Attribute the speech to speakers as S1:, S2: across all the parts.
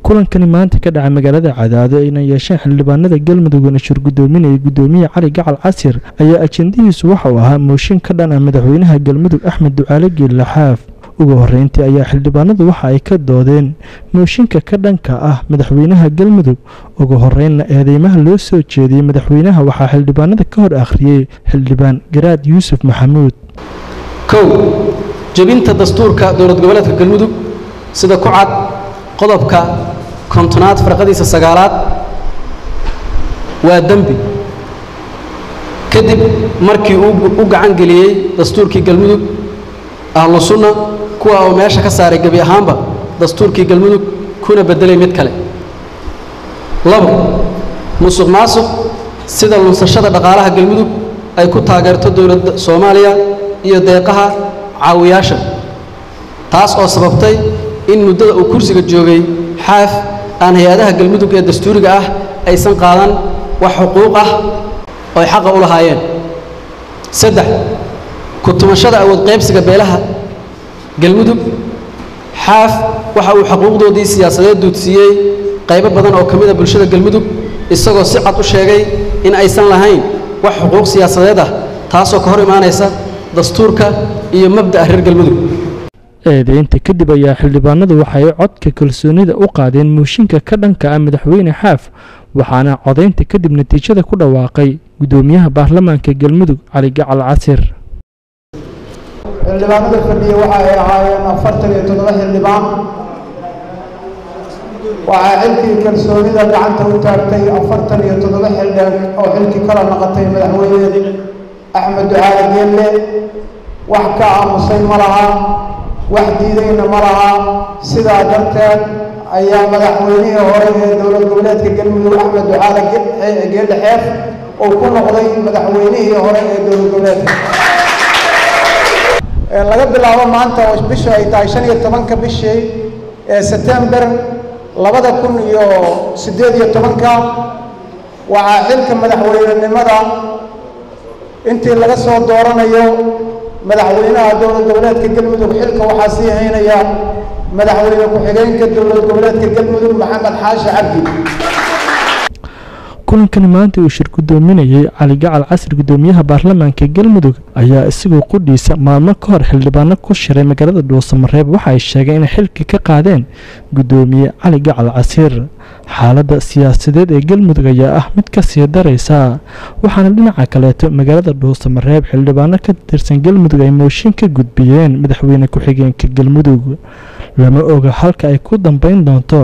S1: kulankani maanta ka dhacay magaalada Cadaado inay yeesheen xildhibaanada Galmudug oo shir gudoominaya gudoomiye Cali Gacal Casir ayaa ajendihiisu waxa uu ahaa mooshin ka dhan ah madaxweynaha Galmudug Axmed Ducaale Geelle Xaaf ugu horeyntii ayaa xildhibaanadu waxa ay ka doodeen mooshinka ka dhanka ah madaxweynaha Galmudug ugu horeynna eedeymaha loo soo jeediyay madaxweynaha waxa xildhibaanada ka hor akhriyay xildhibaan Garaad Yuusuf Maxamuud
S2: jabinta dastuurka dowlad goboleedka Galmudug sida ku cad qodobka kontonaad farqadiisa 9aad waa dambi kadib markii uu gacan galiyay dastuurkii Galmudug ahlu sunna kuwa oo meesha ka saaray gabi ahaanba dastuurkii Galmudug kuna bedelay mid kale musuqmaasuq sida lunsashada dhaqaalaha Galmudug ay ku taageerto dowladda Soomaaliya iyo deeqaha caawiyaasha taas oo sababtay in muddada uu kursiga joogay Xaaf aan hay'adaha Galmudug ee dastuuriga ah aysan qaadan wax xuquuq ah oo ay xaq u lahaayeen ku tumashada awood qaybsiga beelaha Galmudug Xaaf waxa uu xuquuqdoodii siyaasadeed duudsiyay qaybo badan oo kamid ah bulshada Galmudug isagoo si cad u sheegay in aysan lahayn wax xuquuq siyaasadeed ah taasoo ka hor imaanaysa dastuurka iyo mabda'a reer Galmudug
S1: eedeynta kadib ayaa xildhibaanadu waxay codka kalsoonida u qaadeen mooshinka ka dhanka ah madaxweyne Xaaf waxaana codeynta kadib natiijada ku dhawaaqay gudoomiyaha baarlamaanka Galmudug Cali Gacal Casir
S3: xildhibaanada fadhiya waxa ay ahaayeen 47 xildhibaan waxa xilkii kalsoonida gacanta u taagtay 47 xildhibaan oo xilkii kala noqotay madaxweyne Axmed Ducaale Geelle wax ka aamusay malaha wax diidayna malaha sidaa darteed ayaa madaxweynihii hore ee dowlad goboleedka Galmudug Axmed Ducaale Geelle Xaaf oo ku noqday madaxweynihii hore ee dowlad goboleedka laga bilaabo maanta oo bisha ay tahay 15 bishii September 2018 waxa xilka madaxweynenimada intii laga soo dooranayo madaxweynaha dowlad goboleedka Galmudug xilka waxa sii haynaya madaxweyne ku xigeenka dowlad goboleedka Galmudug Maxamed Xaashi Cabdi
S1: kulankani maanta uu shir gudoominayay Cali Gacal Casir gudoomiyaha baarlamaanka Galmudug ayaa isagoo qudhiisa maalmo ka hor xildhibaano ku shiray magaalada Dhuusamareeb waxa ay sheegeen in xilka ka qaadeen gudoomiye Cali Gacal Casir xaaladda siyaasadeed ee Galmudug ayaa ah mid ka sii daraysa waxaana dhinaca kale magaalada Dhuusamareeb xildhibaano ka tirsan Galmudug ay mooshin ka gudbiyeen madaxweyne ku xigeenka Galmudug lama oga halka ay ku dambeyn doonto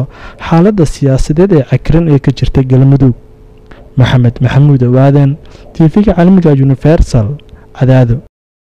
S1: xaaladda siyaasadeed ee cakran ee ka jirta Galmudug محمد محمود وادن تيفيك عالمي Universal Cadaado